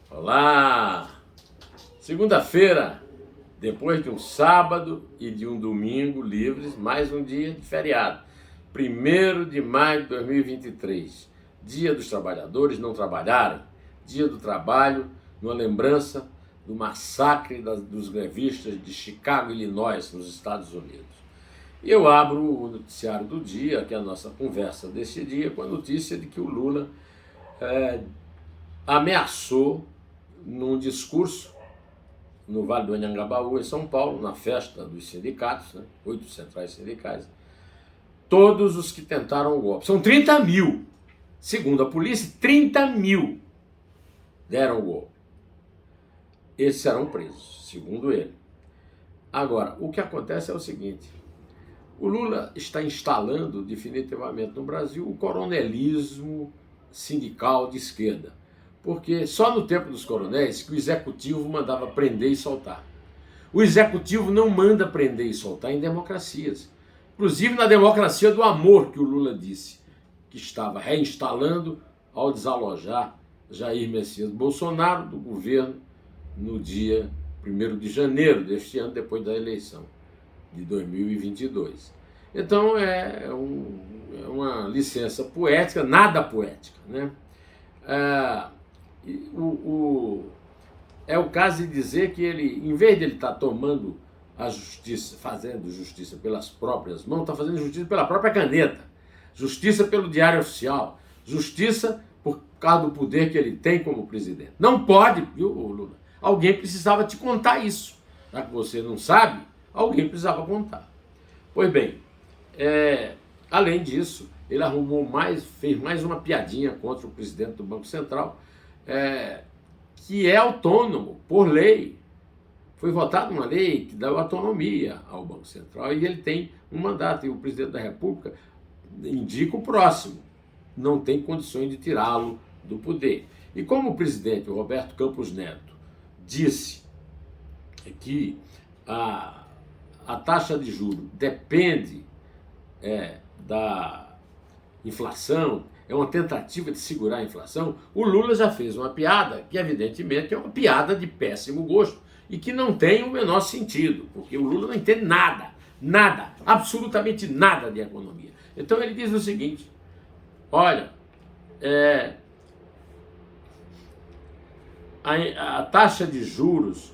Olá! Segunda-feira, depois de um sábado e de um domingo livres, mais um dia de feriado. 1º de maio de 2023, Dia dos Trabalhadores não trabalharem, Dia do Trabalho, numa lembrança do massacre dos grevistas de Chicago, Illinois, nos Estados Unidos. E eu abro o noticiário do dia, que é a nossa conversa deste dia, com a notícia de que o Lula ameaçou num discurso no Vale do Anhangabaú, em São Paulo, na festa dos sindicatos, 8 centrais sindicais, todos os que tentaram o golpe. São 30 mil. Segundo a polícia, 30 mil deram o golpe. Esses serão presos, segundo ele. Agora, o que acontece é o seguinte: o Lula está instalando definitivamente no Brasil o coronelismo sindical de esquerda. Porque só no tempo dos coronéis que o executivo mandava prender e soltar. O executivo não manda prender e soltar em democracias. Inclusive na democracia do amor, que o Lula disse que estava reinstalando ao desalojar Jair Messias Bolsonaro do governo no dia 1º de janeiro deste ano, depois da eleição de 2022. Então é uma licença poética, nada poética, né? É o caso de dizer que ele, em vez de ele estar tomando a justiça, fazendo justiça pelas próprias mãos, está fazendo justiça pela própria caneta, justiça pelo diário oficial, justiça por causa do poder que ele tem como presidente. Não pode, viu, Lula? Alguém precisava te contar isso. Já que você não sabe, alguém precisava contar. Pois bem, além disso, ele fez mais uma piadinha contra o presidente do Banco Central, que é autônomo, por lei. Foi votada uma lei que dá autonomia ao Banco Central e ele tem um mandato, e o presidente da República indica o próximo. Não tem condições de tirá-lo do poder. E como o presidente, o Roberto Campos Neto, disse que a taxa de juros depende da inflação, é uma tentativa de segurar a inflação, o Lula já fez uma piada que evidentemente é uma piada de péssimo gosto e que não tem o menor sentido, porque o Lula não entende nada, absolutamente nada de economia. Então ele diz o seguinte: olha, a taxa de juros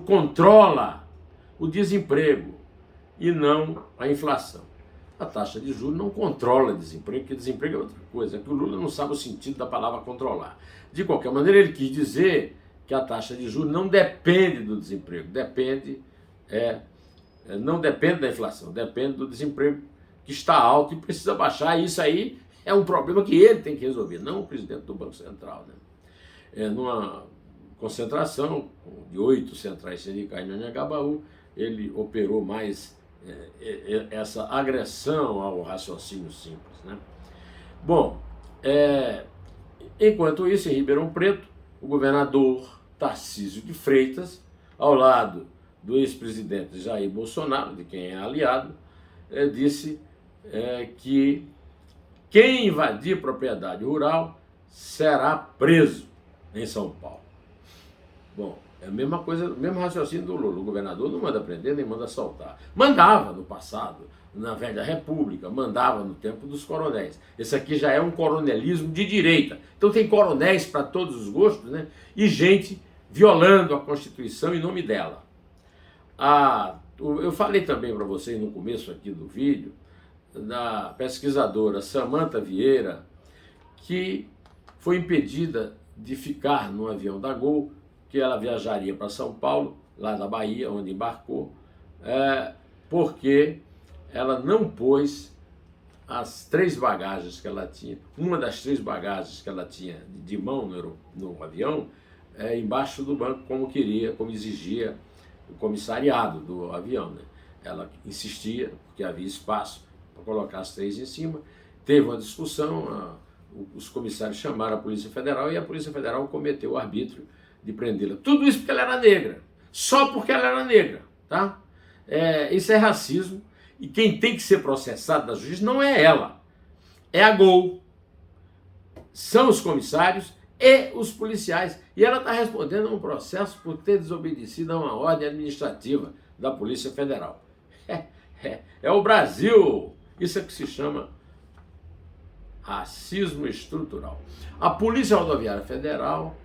controla o desemprego e não a inflação. A taxa de juros não controla desemprego, porque desemprego é outra coisa. É que o Lula não sabe o sentido da palavra controlar. De qualquer maneira, ele quis dizer que a taxa de juros não depende do desemprego, não depende da inflação, depende do desemprego que está alto e precisa baixar. E isso aí é um problema que ele tem que resolver, não o presidente do Banco Central, numa concentração de 8 centrais sindicais no Anhangabaú, ele operou mais essa agressão ao raciocínio simples, Bom, enquanto isso, em Ribeirão Preto, o governador Tarcísio de Freitas, ao lado do ex-presidente Jair Bolsonaro, de quem é aliado, disse que quem invadir propriedade rural será preso em São Paulo. Bom, é a mesma coisa, o mesmo raciocínio do Lula. O governador não manda prender nem manda soltar. Mandava no passado, na velha república, mandava no tempo dos coronéis. Esse aqui já é um coronelismo de direita. Então tem coronéis para todos os gostos, e gente violando a Constituição em nome dela. Eu falei também para vocês no começo aqui do vídeo da pesquisadora Samantha Vieira, que foi impedida de ficar no avião da Gol, que ela viajaria para São Paulo, lá da Bahia, onde embarcou, porque ela não pôs as 3 bagagens que ela tinha, uma das 3 bagagens que ela tinha de mão no avião, embaixo do banco, como exigia o comissariado do avião. Ela insistia, porque havia espaço para colocar as 3 em cima. Teve uma discussão, os comissários chamaram a Polícia Federal e a Polícia Federal cometeu o arbítrio de prendê-la. Tudo isso porque ela era negra. Só porque ela era negra, tá? Isso é racismo, e quem tem que ser processado da justiça não é ela. é a Gol, são os comissários e os policiais. E ela está respondendo a um processo por ter desobedecido a uma ordem administrativa da Polícia Federal. É o Brasil. Isso é que se chama racismo estrutural. A Polícia Rodoviária Federal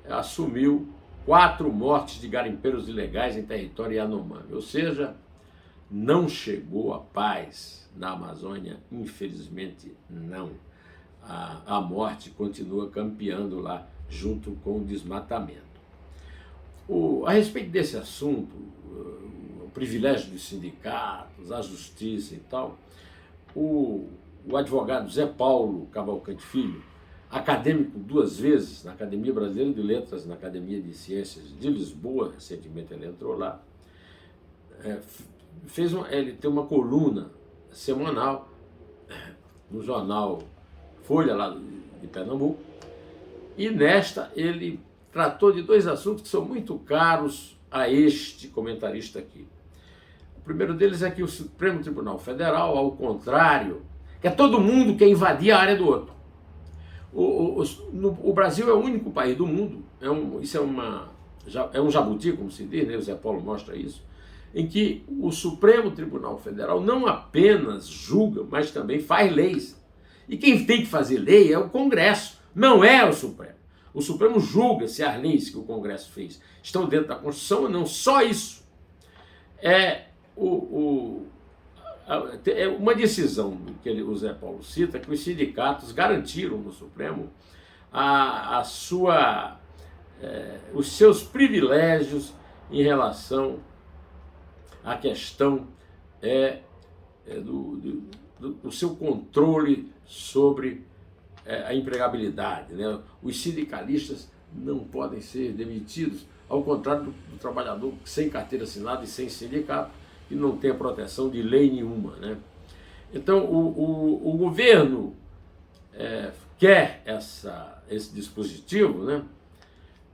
assumiu 4 mortes de garimpeiros ilegais em território Yanomami. Ou seja, não chegou a paz na Amazônia, infelizmente não. A morte continua campeando lá junto com o desmatamento. A respeito desse assunto, o privilégio dos sindicatos, a justiça e tal, o advogado Zé Paulo Cavalcante Filho, acadêmico 2 vezes na Academia Brasileira de Letras, na Academia de Ciências de Lisboa, recentemente ele entrou lá, ele tem uma coluna semanal no jornal Folha, lá de Pernambuco, e nesta ele tratou de 2 assuntos que são muito caros a este comentarista aqui. O primeiro deles é que o Supremo Tribunal Federal, ao contrário, que todo mundo quer invadir a área do outro. O Brasil é o único país do mundo, isso é um jabuti, como se diz, né? O Zé Paulo mostra isso, em que o Supremo Tribunal Federal não apenas julga, mas também faz leis. E quem tem que fazer lei é o Congresso, não é o Supremo. O Supremo julga se as leis que o Congresso fez estão dentro da Constituição ou não. Só isso. É uma decisão que o Zé Paulo cita, que os sindicatos garantiram no Supremo os seus privilégios em relação à questão do seu controle sobre a empregabilidade, né? Os sindicalistas não podem ser demitidos, ao contrário do trabalhador sem carteira assinada e sem sindicato, que não tem a proteção de lei nenhuma, né? Então, o governo quer esse dispositivo, né,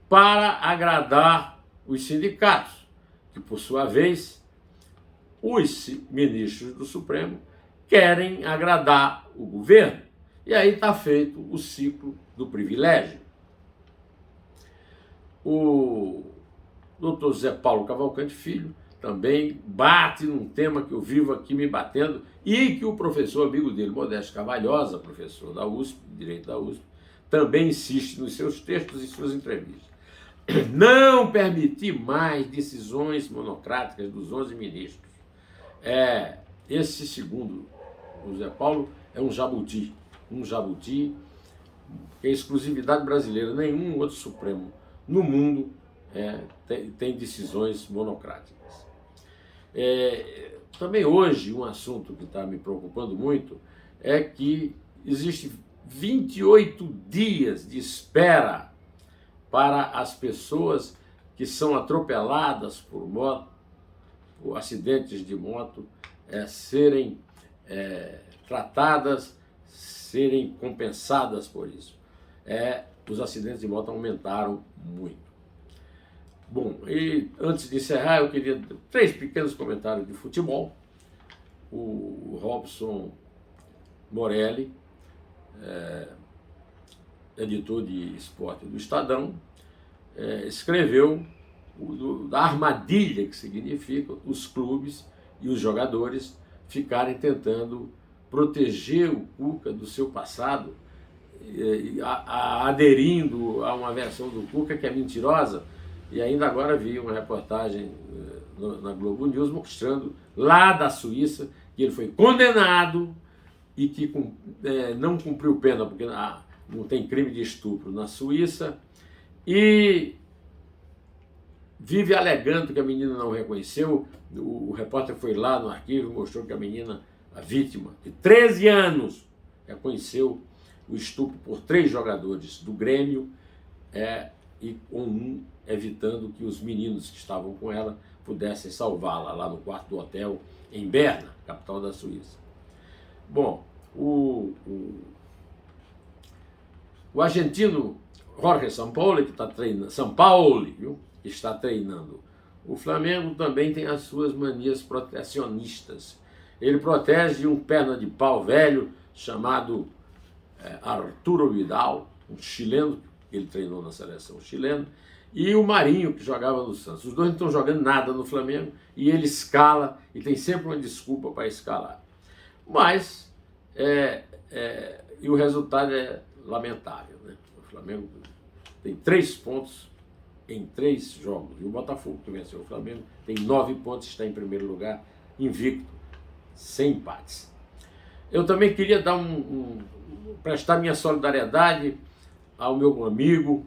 para agradar os sindicatos, que, por sua vez, os ministros do Supremo querem agradar o governo. E aí está feito o ciclo do privilégio. O doutor Zé Paulo Cavalcante Filho também bate num tema que eu vivo aqui me batendo e que o professor amigo dele, Modesto Carvalhosa, professor da USP, Direito da USP, também insiste nos seus textos e suas entrevistas. Não permitir mais decisões monocráticas dos 11 ministros. Esse, segundo o Zé Paulo, é um jabuti que é exclusividade brasileira. Nenhum outro Supremo no mundo tem decisões monocráticas. Também hoje, um assunto que está me preocupando muito é que existe 28 dias de espera para as pessoas que são atropeladas por moto, por acidentes de moto, serem tratadas, serem compensadas por isso. Os acidentes de moto aumentaram muito. Bom, e antes de encerrar, eu queria 3 pequenos comentários de futebol. O Robson Morelli, editor de esporte do Estadão, escreveu da armadilha que significa os clubes e os jogadores ficarem tentando proteger o Cuca do seu passado, aderindo a uma versão do Cuca que é mentirosa. E ainda agora vi uma reportagem na Globo News mostrando lá da Suíça que ele foi condenado e que não cumpriu pena, porque não tem crime de estupro na Suíça, e vive alegando que a menina não reconheceu. O repórter foi lá no arquivo e mostrou que a menina, a vítima, de 13 anos, reconheceu o estupro por 3 jogadores do Grêmio, e com um evitando que os meninos que estavam com ela pudessem salvá-la lá no quarto do hotel em Berna, capital da Suíça. Bom, o argentino Jorge Sampaoli, que está treinando o Flamengo, também tem as suas manias protecionistas. Ele protege um perna de pau velho chamado Arturo Vidal, um chileno, que ele treinou na seleção chilena, e o Marinho, que jogava no Santos. Os dois não estão jogando nada no Flamengo e ele escala e tem sempre uma desculpa para escalar. Mas, e o resultado é lamentável, né? O Flamengo tem 3 pontos em 3 jogos. E o Botafogo, que venceu o Flamengo, tem 9 pontos, está em primeiro lugar, invicto, sem empates. Eu também queria dar prestar minha solidariedade ao meu amigo,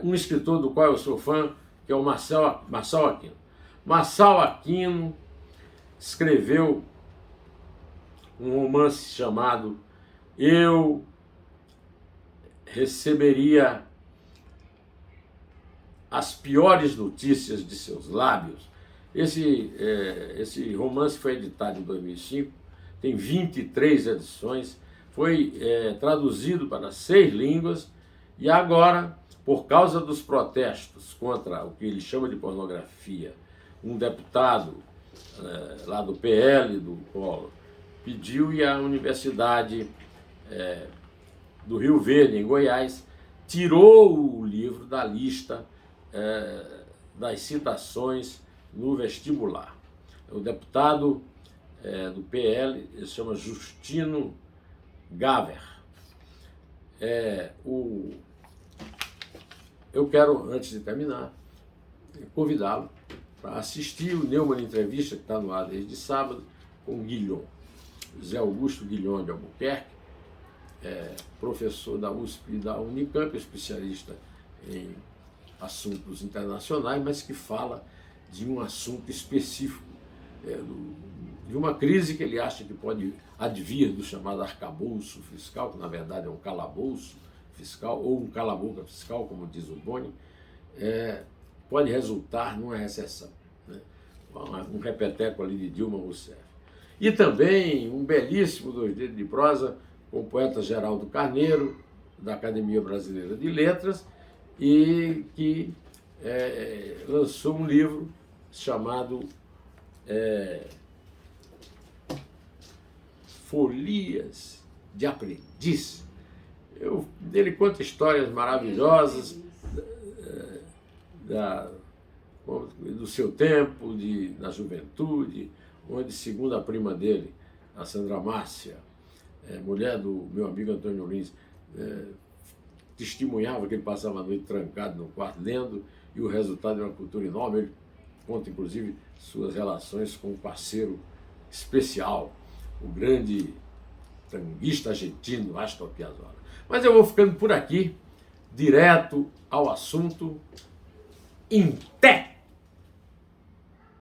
um escritor do qual eu sou fã, que é o Marçal Aquino. Marçal Aquino escreveu um romance chamado Eu Receberia as Piores Notícias de Seus Lábios. Esse romance foi editado em 2005, tem 23 edições, foi traduzido para 6 línguas e agora, por causa dos protestos contra o que ele chama de pornografia, um deputado lá do PL, do Collor, pediu e a Universidade do Rio Verde, em Goiás, tirou o livro da lista das citações no vestibular. O deputado do PL, ele se chama Justino Gaver. Eu quero, antes de terminar, convidá-lo para assistir o Neumann Entrevista, que está no ar desde sábado, com o Guilhom, José Augusto Guilhom de Albuquerque, professor da USP e da Unicamp, especialista em assuntos internacionais, mas que fala de um assunto específico, de uma crise que ele acha que pode advir do chamado arcabouço fiscal, que na verdade é um calabouço fiscal, ou um cala-boca fiscal, como diz o Boni, pode resultar numa recessão, né? Um repeteco ali de Dilma Rousseff. E também um belíssimo 2 dedos de prosa com o poeta Geraldo Carneiro, da Academia Brasileira de Letras, e que lançou um livro chamado Folias de Aprendiz. Ele conta histórias maravilhosas do seu tempo, da juventude, onde, segundo a prima dele, a Sandra Márcia, mulher do meu amigo Antônio Lins, testemunhava que ele passava a noite trancado no quarto lendo, e o resultado é uma cultura enorme. Ele conta, inclusive, suas relações com um parceiro especial, o grande tanguista argentino Astor Piazzolla. Mas eu vou ficando por aqui, direto ao assunto, em té!